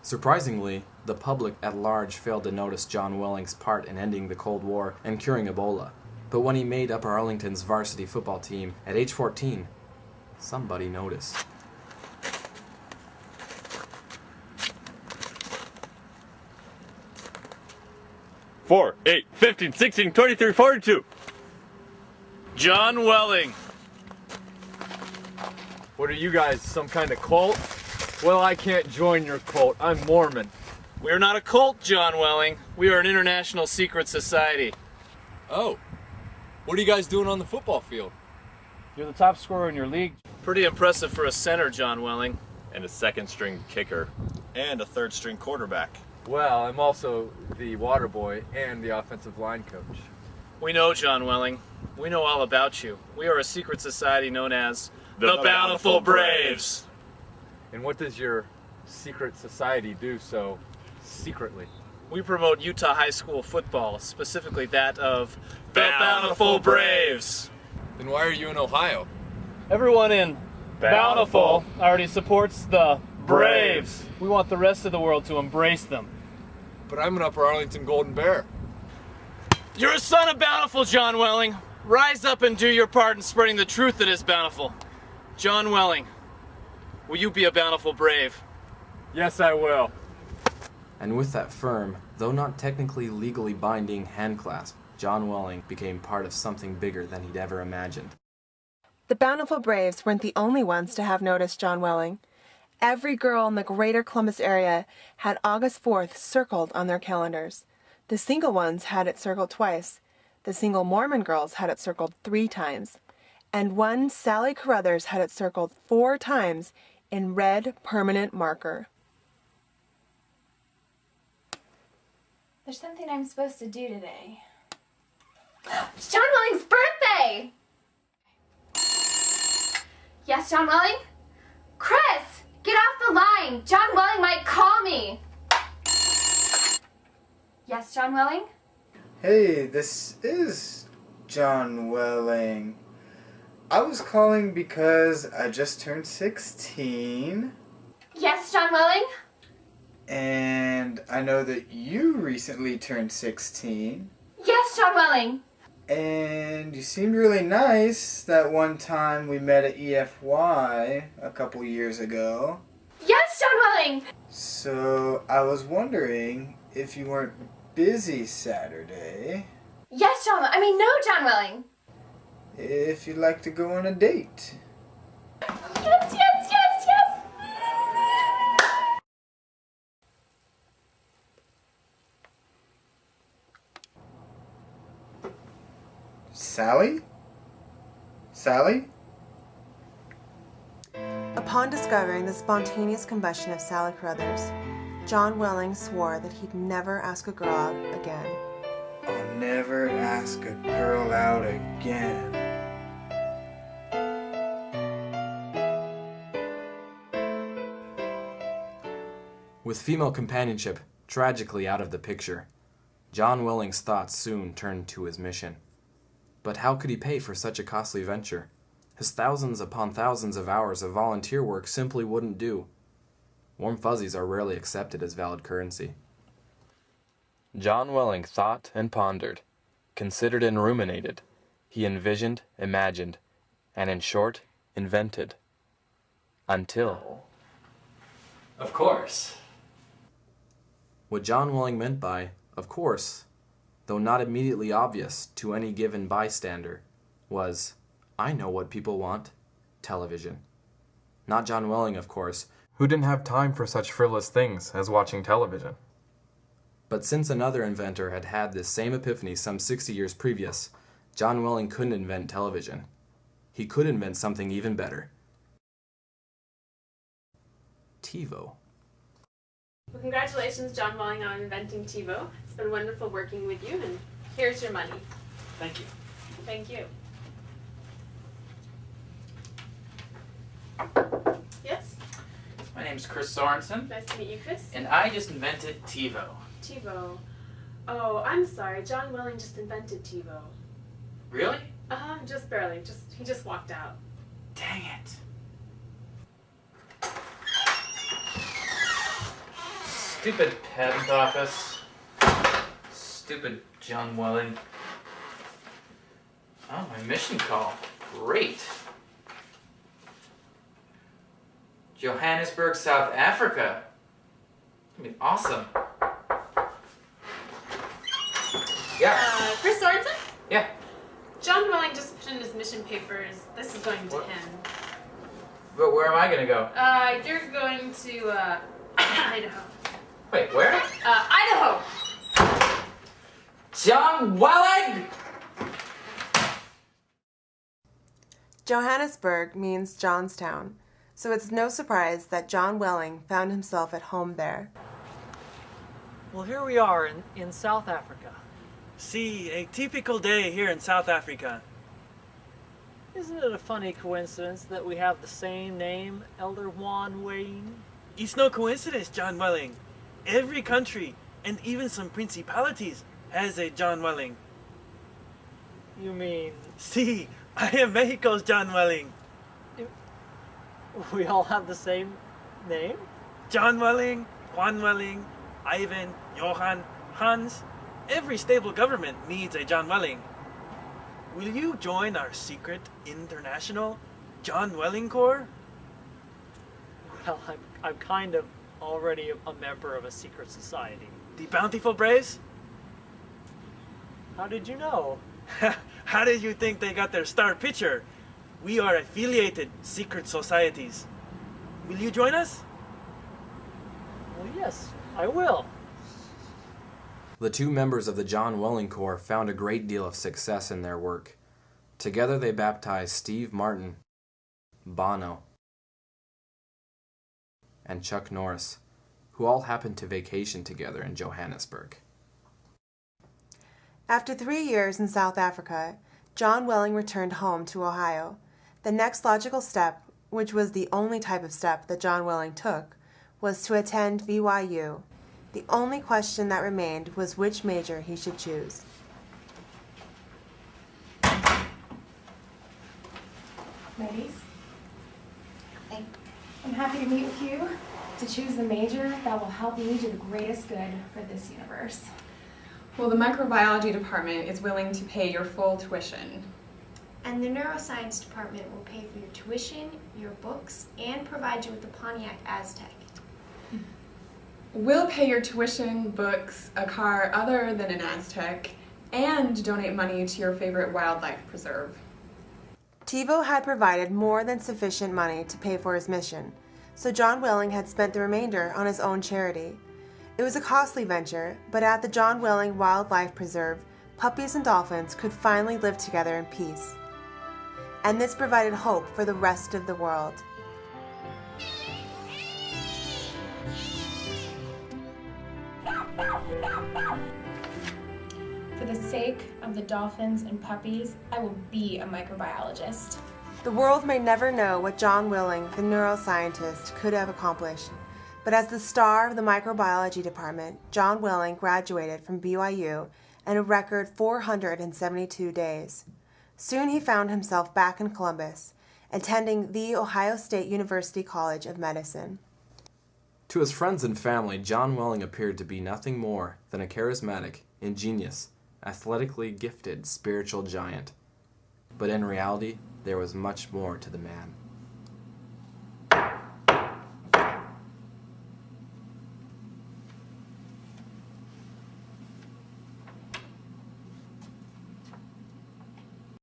Surprisingly, the public at large failed to notice John Welling's part in ending the Cold War and curing Ebola. But when he made Upper Arlington's varsity football team at age 14, somebody noticed. Four, 8, 15, 16, 23, 42. John Welling. What are you guys, some kind of cult? Well, I can't join your cult. I'm Mormon. We are not a cult, John Welling. We are an international secret society. Oh. What are you guys doing on the football field? You're the top scorer in your league. Pretty impressive for a center, John Welling. And a second-string kicker. And a third-string quarterback. Well, I'm also the water boy and the offensive line coach. We know, John Welling. We know all about you. We are a secret society known as the Bountiful Braves. And what does your secret society do so secretly? We promote Utah high school football, specifically that of the Bountiful Braves. Then why are you in Ohio? Everyone in Bountiful already supports the Braves. We want the rest of the world to embrace them. But I'm an Upper Arlington Golden Bear. You're a son of Bountiful, John Welling. Rise up and do your part in spreading the truth that is Bountiful. John Welling, will you be a Bountiful Brave? Yes, I will. And with that firm, though not technically legally binding handclasp, John Welling became part of something bigger than he'd ever imagined. The Bountiful Braves weren't the only ones to have noticed John Welling. Every girl in the greater Columbus area had August 4th circled on their calendars. The single ones had it circled twice. The single Mormon girls had it circled 3 times. And one Sally Carruthers had it circled 4 times in red permanent marker. There's something I'm supposed to do today. It's John Welling's birthday! Yes, John Welling? Chris, get off the line! John Welling might call me! Yes, John Welling? Hey, this is John Welling. I was calling because I just turned 16. Yes, John Welling? And I know that you recently turned 16. Yes, John Welling. And you seemed really nice that one time we met at EFY a couple years ago. Yes, John Welling. So I was wondering if you weren't busy Saturday. Yes, John Welling. No, John Welling. If you'd like to go on a date. Yes, yes, yes, yes. Sally? Sally? Upon discovering the spontaneous combustion of Sally Carruthers, John Welling swore that he'd never ask a girl out again. I'll never ask a girl out again. With female companionship tragically out of the picture, John Welling's thoughts soon turned to his mission. But how could he pay for such a costly venture? His thousands upon thousands of hours of volunteer work simply wouldn't do. Warm fuzzies are rarely accepted as valid currency. John Welling thought and pondered, considered and ruminated. He envisioned, imagined, and in short, invented. Until... Of course. What John Welling meant by, of course, though not immediately obvious to any given bystander, was, I know what people want, television. Not John Welling, of course, who didn't have time for such frivolous things as watching television. But since another inventor had had this same epiphany some 60 years previous, John Welling couldn't invent television. He could invent something even better. TiVo. Well, congratulations, John Welling, on inventing TiVo. It's been wonderful working with you, and here's your money. Thank you. Thank you. Yes? My name's Chris Sorensen. Nice to meet you, Chris. And I just invented TiVo. TiVo. Oh, I'm sorry. John Welling just invented TiVo. Really? Uh-huh, just barely. He just walked out. Dang it. Stupid patent office. Stupid John Welling. Oh, my mission call. Great. Johannesburg, South Africa. I mean, awesome. Yeah. Chris Sorensen? Yeah. John Welling just put in his mission papers. This is going to him. But where am I gonna go? You're going to, Idaho. Wait, where? Idaho! John Welling! Johannesburg means Johnstown, so it's no surprise that John Welling found himself at home there. Well, here we are in South Africa. See, a typical day here in South Africa. Isn't it a funny coincidence that we have the same name, Elder Juan Wayne? It's no coincidence, John Welling. Every country, and even some principalities, has a John Welling. You mean... See, I am Mexico's John Welling. We all have the same name? John Welling, Juan Welling, Ivan, Johann, Hans. Every stable government needs a John Welling. Will you join our secret international John Welling Corps? Well, I'm kind of already a member of a secret society. The Bountiful Braves? How did you know? How did you think they got their star pitcher? We are affiliated secret societies. Will you join us? Well, yes, I will. The two members of the John Welling Corps found a great deal of success in their work. Together they baptized Steve Martin, Bono, and Chuck Norris, who all happened to vacation together in Johannesburg. After 3 years in South Africa, John Welling returned home to Ohio. The next logical step, which was the only type of step that John Welling took, was to attend BYU. The only question that remained was which major he should choose. Ladies, I'm happy to meet with you to choose the major that will help me do the greatest good for this universe. Well, the microbiology department is willing to pay your full tuition. And the neuroscience department will pay for your tuition, your books, and provide you with the Pontiac Aztec. We'll pay your tuition, books, a car other than an Aztec, and donate money to your favorite wildlife preserve. Tebow had provided more than sufficient money to pay for his mission, so John Welling had spent the remainder on his own charity. It was a costly venture, but at the John Welling Wildlife Preserve, puppies and dolphins could finally live together in peace. And this provided hope for the rest of the world. For the sake of the dolphins and puppies, I will be a microbiologist. The world may never know what John Welling, the neuroscientist, could have accomplished, but as the star of the microbiology department, John Welling graduated from BYU in a record 472 days. Soon he found himself back in Columbus, attending the Ohio State University College of Medicine. To his friends and family, John Welling appeared to be nothing more than a charismatic, ingenious, athletically gifted spiritual giant. But in reality, there was much more to the man.